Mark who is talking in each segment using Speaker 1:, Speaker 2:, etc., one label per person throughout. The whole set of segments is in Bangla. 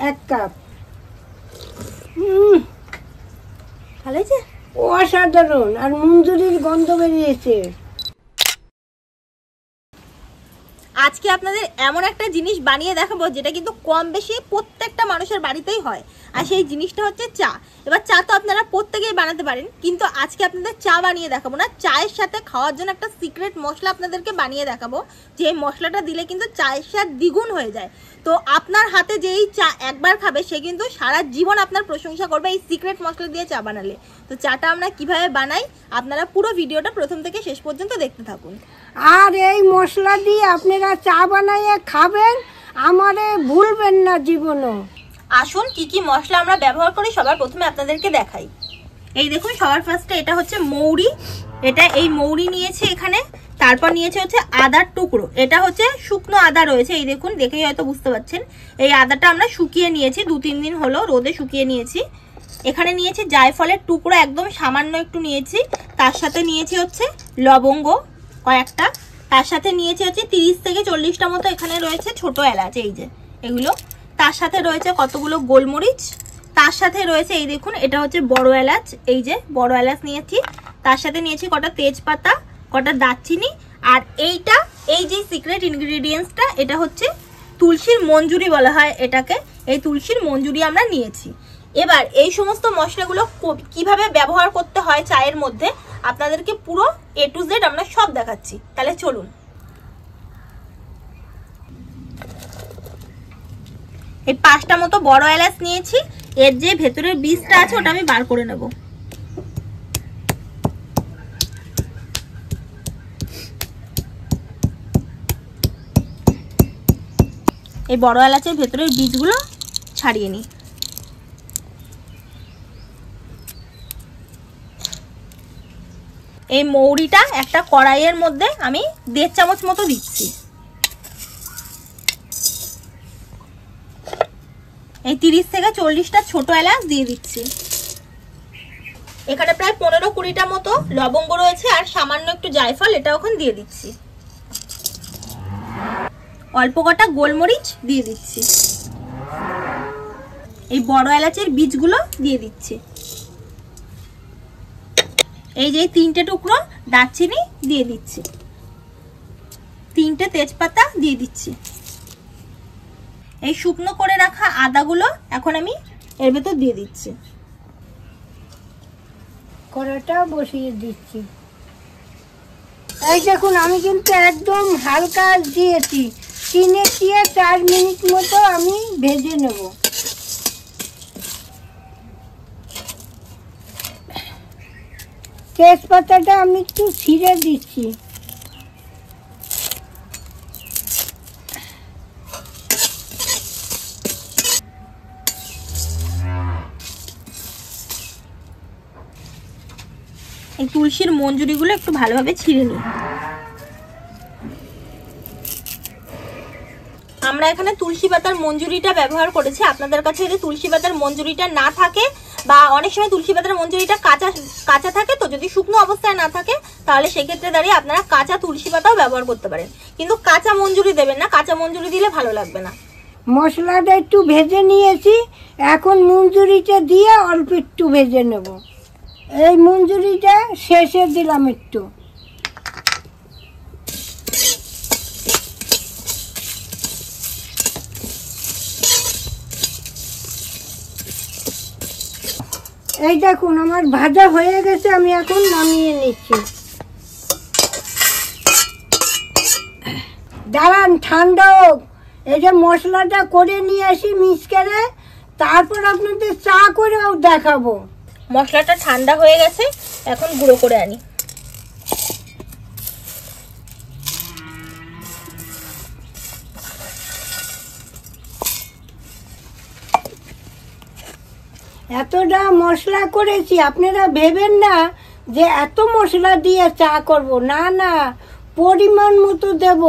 Speaker 1: 1 কাপ। ভালো হয়েছে? অসাধারণ, আর মঞ্জুরির গন্ধ বেরিয়েছে।
Speaker 2: আজকে আপনাদের এমন একটা জিনিস বানিয়ে দেখাবো যেটা কিন্তু কম বেশি প্রত্যেকটা মানুষের বাড়িতেই হয়, আর সেই জিনিসটা হচ্ছে চা। এবার চা তো আপনারা প্রত্যেকেই বানাতে পারেন, কিন্তু আজকে আপনাদের চা বানিয়ে দেখাবো না, চায়ের সাথে খাওয়ার জন্য একটা সিক্রেট মশলা আপনাদেরকে বানিয়ে দেখাবো, যে মশলাটা দিলে কিন্তু চায়ের স্বাদ দ্বিগুণ হয়ে যায়। তো আপনার হাতে যেই চা একবার খাবে সে কিন্তু সারা জীবন আপনার প্রশংসা করবে এই সিক্রেট মশলা দিয়ে চা বানালে। তো চাটা আমরা কিভাবে বানাই আপনারা পুরো ভিডিওটা প্রথম থেকে শেষ পর্যন্ত দেখতে থাকুন।
Speaker 1: আর এই মশলা দিয়ে আপনারা চা বানাইয়ে খাবেন, আমারে ভুলবেন না জীবনও।
Speaker 2: আসুন কি কি মশলা আমরা ব্যবহার করি সবার প্রথমে আপনাদেরকে দেখাই। এই দেখুন, সবার ফার্স্টে এটা হচ্ছে মৌরি, এটা এই মৌরি নিয়েছে এখানে। তারপর নিয়েছে হচ্ছে আদার টুকরো, এটা হচ্ছে শুকনো আদা রয়েছে, এই দেখুন দেখেই হয়তো বুঝতে পারছেন। এই আদাটা আমরা শুকিয়ে নিয়েছি, 2-3 দিন হলো রোদে শুকিয়ে নিয়েছি। এখানে নিয়েছি জায়ফলের টুকরো, একদম সামান্য একটু নিয়েছি। তার সাথে নিয়েছি হচ্ছে লবঙ্গ কয়েকটা, তার সাথে নিয়েছি হচ্ছে 30 থেকে 40টা মতো এখানে রয়েছে ছোট এলাচ, এই যে এগুলো। তার সাথে রয়েছে কতগুলো গোলমরিচ, তার সাথে রয়েছে এই দেখুন এটা হচ্ছে বড় এলাচ, এই যে বড় এলাচ নিয়েছি। তার সাথে নিয়েছি কটা তেজপাতা, কটা দারচিনি, আর এইটা এই যে সিক্রেট ইনগ্রেডিয়েন্টসটা এটা হচ্ছে তুলসীর মঞ্জুরি বলা হয় এটাকে, এই তুলসীর মঞ্জুরি আমরা নিয়েছি। এবার এই সমস্ত মশলাগুলো কিভাবে ব্যবহার করতে হয় চায়ের মধ্যে আপনাদেরকে পুরো A to Z আমরা সব দেখাচ্ছি, তাহলে চলুন। এই 5টা মতো বড় এলাচ নিয়েছি, এর যে ভেতরের বীজটা আছে ওটা আমি বার করে নেব। এই বড় এলাচের ভেতরের বীজগুলো ছাড়িয়ে নিই। এই মৌরিটা একটা কড়াইয়ের মধ্যে আমি 1.5 চামচ মতো দিচ্ছি। এই 30 থেকে 40টা ছোট এলাচ দিয়ে দিচ্ছি। এখানে প্রায় 15-20টা মতো লবঙ্গ রয়েছে, আর সামান্য একটু জায়ফল এটা ওখানে দিয়ে দিচ্ছি। অল্প কটা গোলমরিচ দিয়ে দিচ্ছি। এই বড় এলাচের বীজগুলো দিয়ে দিচ্ছি। এই যে 3টে টুকরো দারচিনি দিয়ে দিচ্ছি, 3টে তেজপাতা দিয়ে দিচ্ছি। এই শুকনো করে রাখা আদাগুলো এখন আমি এর ভেতর দিয়ে দিচ্ছি।
Speaker 1: কড়াটা বসিয়ে দিচ্ছি। এই দেখুন আমি কিন্তু একদম হালকা দিয়েছি, 3-4 মিনিট মতো আমি ভেজে নেব। তেজপাতাটা আমি একটু ছিঁড়ে দিচ্ছি।
Speaker 2: এই তুলসীর মঞ্জুরিগুলো একটু ভালোভাবে ছিঁড়ে নিই। আমরা এখানে তুলসী পাতার মঞ্জুরিটা ব্যবহার করেছি, আপনাদের কাছে যদি তুলসী পাতার মঞ্জুরিটা না থাকে, বা অনেক সময় তুলসী পাতার মঞ্জুরিটা কাঁচা থাকে, তো যদি শুকনো অবস্থায় না থাকে তাহলে সেক্ষেত্রে দাঁড়িয়ে আপনারা কাঁচা তুলসী পাতাও ব্যবহার করতে পারেন, কিন্তু কাঁচা মঞ্জুরি দেবেন না, কাঁচা মঞ্জুরি দিলে ভালো লাগবে না।
Speaker 1: মশলাটা একটু ভেজে নিয়েছি, এখন মঞ্জুরিটা দিয়ে অল্প একটু ভেজে নেব। এই মঞ্জুরিটা শেষে দিলাম একটু। এই দেখুন আমার ভাজা হয়ে গেছে, আমি এখন নামিয়ে নিচ্ছি। দাঁড়ান ঠান্ডা হোক, এই যে মশলাটা করে নিয়ে আসি মিক্স করে, তারপর আপনাদের চা করেও দেখাবো।
Speaker 2: মশলাটা ঠান্ডা হয়ে গেছে, এখন গুঁড়ো করে আনি।
Speaker 1: এতটা মশলা করেছি, আপনারা ভেবেন না যে এত মশলা দিয়ে চা করব, না না, পরিমাণ মতো দেব,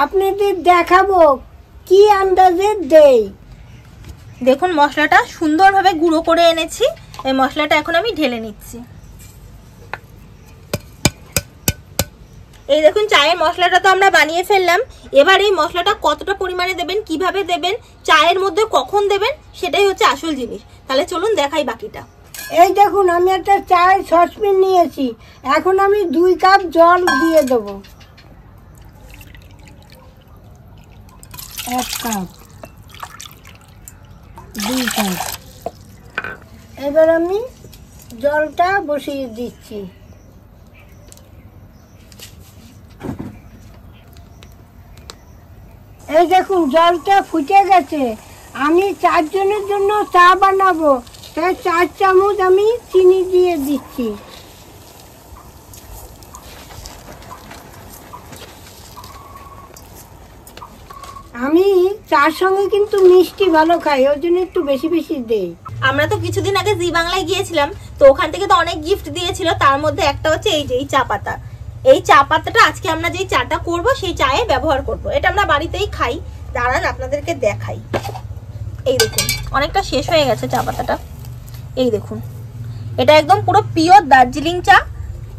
Speaker 1: আপনাদের দেখাবো কি আন্দাজে দেই।
Speaker 2: দেখুন মশলাটা সুন্দরভাবে গুঁড়ো করে এনেছি, এই মশলাটা এখন আমি ঢেলে নিচ্ছি। এই দেখুন চায়ের মশলাটা তো আমরা বানিয়ে ফেললাম। এবার এই মশলাটা কতটা পরিমাণে দেবেন, কিভাবে দেবেন, চায়ের মধ্যে কখন দেবেন, সেটাই হচ্ছে আসল জিনিস। তাহলে চলুন দেখাই বাকিটা।
Speaker 1: এই দেখুন আমি একটা চায়ের সসপ্যান নিয়েছি, এখন আমি 2 কাপ জল দিয়ে দেবো। 1 কাপ, 2 কাপ। এবার আমি জলটা বসিয়ে দিচ্ছি। এই দেখুন জলটা ফুটে গেছে। আমি 4 জনের জন্য চা বানাবো, তাই 4 চামচ আমি চিনি দিয়ে দিচ্ছি। আমি চার সঙ্গে কিন্তু মিষ্টি ভালো খাই, ওই জন্য একটু বেশি বেশি দেই।
Speaker 2: আমরা তো কিছুদিন আগে জি বাংলায় গিয়েছিলাম, তো ওখান থেকে তো অনেক গিফট দিয়েছিল, তার মধ্যে একটা হচ্ছে এই যে এই চা পাতা। এই চা পাতাটা আজকে আমরা যেই চাটা করব সেই চায়ে ব্যবহার করব। এটা আমরা বাড়িতেই খাই। দাঁড়ান আপনাদেরকে দেখাই। এই দেখুন অনেকটা শেষ হয়ে গেছে চা পাতাটা। এই দেখুন এটা একদম পুরো পিওর দার্জিলিং চা।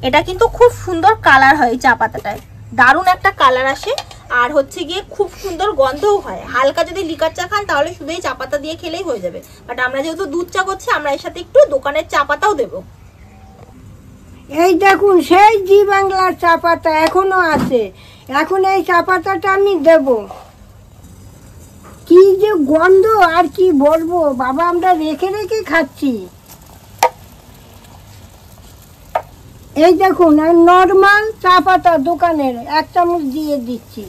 Speaker 2: এটা কিন্তু খুব সুন্দর কালার হয় এই চা পাতাটায়, দারুণ একটা কালার আসে। আর হচ্ছে গিয়ে খুব সুন্দর গন্ধও হয়। হালকা যদি লিকার চা খান তাহলে শুধু এই চা পাতা দিয়ে খেলেই হয়ে যাবে, বাট আমরা যেহেতু দুধ চা করছি আমরা এর সাথে একটু দোকানের চা পাতাও দেবো।
Speaker 1: এই দেখুন সেই জি বাংলার চা পাতা এখনো আছে, এখন এই চা পাতাটা আমি দেব। কি যে গন্ধ আর কি বলবো বাবা, আমরা রেখে রেখে খাচ্ছি। এই দেখুন নরমাল চা পাতা দোকানের 1 চামচ দিয়ে দিচ্ছি।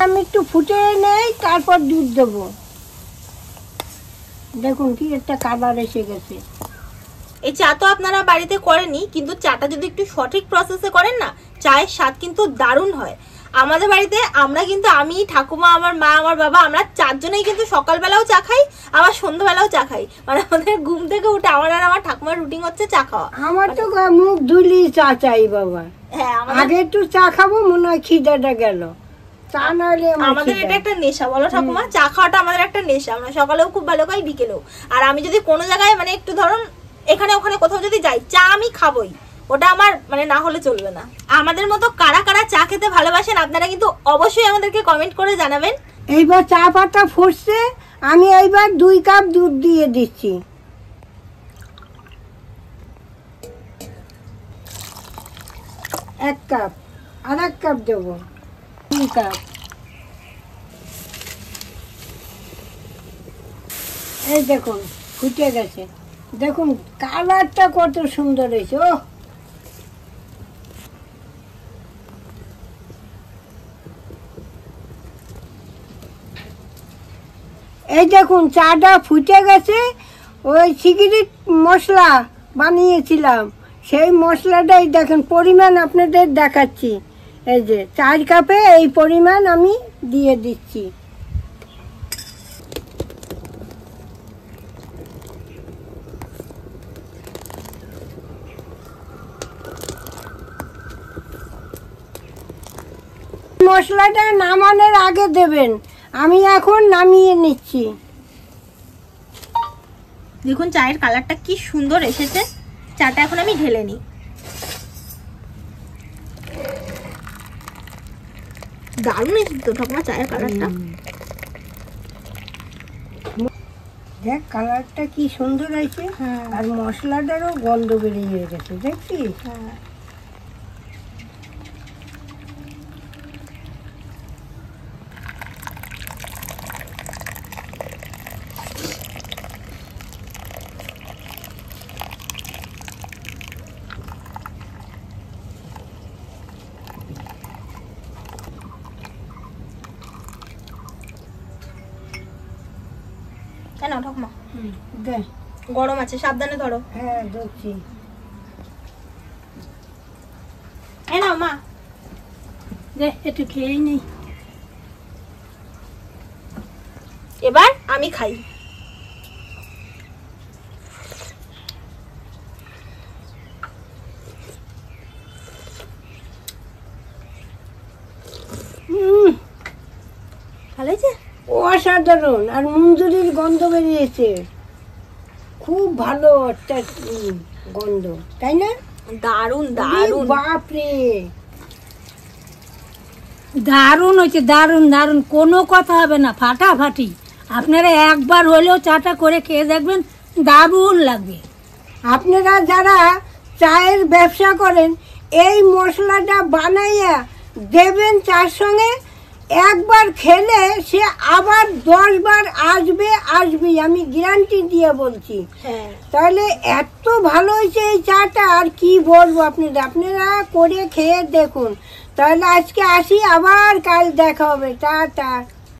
Speaker 1: আমি একটু ফুটে নেই, তারপর দুধ দেবো। দেখুন কি একটা কালার এসে গেছে।
Speaker 2: এই চা তো আপনারা বাড়িতে করেনই, কিন্তু চাটা যদি একটু সঠিক প্রসেসে করেন না, চায়ের স্বাদ কিন্তু দারুণ হয়। আমাদের বাড়িতে আমরা কিন্তু আমি, ঠাকুমা, আমার মা, আমার বাবা, আমরা 4 জনেই কিন্তু সকালবেলাও চা খাই, আবার সন্ধ্যাবেলাও চা খাই। মানে আমাদের ঘুম থেকে উঠে আমার আর আমার ঠাকুমার রুটিন হচ্ছে চা খাওয়া।
Speaker 1: আমার তো মুখ ধুলি চা চাই বাবা।
Speaker 2: হ্যাঁ,
Speaker 1: আগে একটু চা খাবো, মনে হয় খিদাটা গেল। চা না হলে
Speaker 2: আমাদের এটা একটা নেশা, বলো ঠাকুমা? চা খাওয়াটা আমাদের একটা নেশা। আমরা সকালেও খুব ভালো খাই, বিকেলেও। আর আমি যদি কোনো জায়গায় মানে একটু ধরুন এখানে ওখানে কোথাও যদি যাই, চা আমি খাবই, ওটা আমার মানে না হলে চলবে না। আমাদের মতো কারা কারা চা খেতে ভালোবাসেন আপনারা কিন্তু অবশ্যই আমাদেরকে কমেন্ট করে জানাবেন।
Speaker 1: এইবার চা পাতা ফুটছে, আমি এইবার 2 কাপ দুধ দিয়ে দিচ্ছি। এক কাপ, আর 1 কাপ দেবো, 2 কাপ। এই দেখুন ফুটে গেছে, দেখুন কালারটা কত সুন্দর হয়েছে। ও এই দেখুন চাটা ফুটে গেছে। ওই সিক্রেট মশলা বানিয়েছিলাম, সেই মশলাটাই দেখেন পরিমাণ আপনাদের দেখাচ্ছি। এই যে 4 কাপে এই পরিমাণ আমি দিয়ে দিচ্ছি। মশলাটা নামানোর আগে দেবেন, আমি এখন নামিয়ে নিচ্ছি।
Speaker 2: দেখুন চায়ের কালারটা কি সুন্দর এসেছে। চাটা এখন আমি ঢেলে নিই। দারুণ এসেছে তো ঠাকুমা চায়ের কালারটা।
Speaker 1: দেখ কালারটা কি সুন্দর হয়েছে, আর মশলাটারও গন্ধ বেরিয়ে গেছে, দেখছিস?
Speaker 2: কেন ঠাকুমা?
Speaker 1: দে,
Speaker 2: গরম আছে, সাবধানে ধরো।
Speaker 1: হ্যাঁ দেখছি।
Speaker 2: এই নাও মা,
Speaker 1: দে একটু খেয়েই নেই।
Speaker 2: এবার আমি খাই। ভালো হয়েছে?
Speaker 1: অসাধারণ, আর মঞ্জুরির গন্ধ বেরিয়েছে, খুব ভালো একটা গন্ধ, তাই না?
Speaker 2: দারুন দারুন,
Speaker 1: বাপরে
Speaker 3: দারুণ হয়েছে, দারুণ দারুণ, কোনো কথা হবে না, ফাটাফাটি। আপনারা একবার হলেও চাটা করে খেয়ে দেখবেন, দারুণ লাগবে।
Speaker 1: আপনারা যারা চায়ের ব্যবসা করেন এই মশলাটা বানাইয়া দেবেন চার সঙ্গে, একবার খেলে সে আবার 10 বার আসবে, আমি গ্যারান্টি দিয়ে বলছি।
Speaker 2: হ্যাঁ
Speaker 1: তাহলে এত ভালো হয়েছে এই চাটা, আর কি বলবো আপনারা করে খেয়ে দেখুন। তাহলে আজকে আসি, আবার কাল দেখা হবে, টাটা।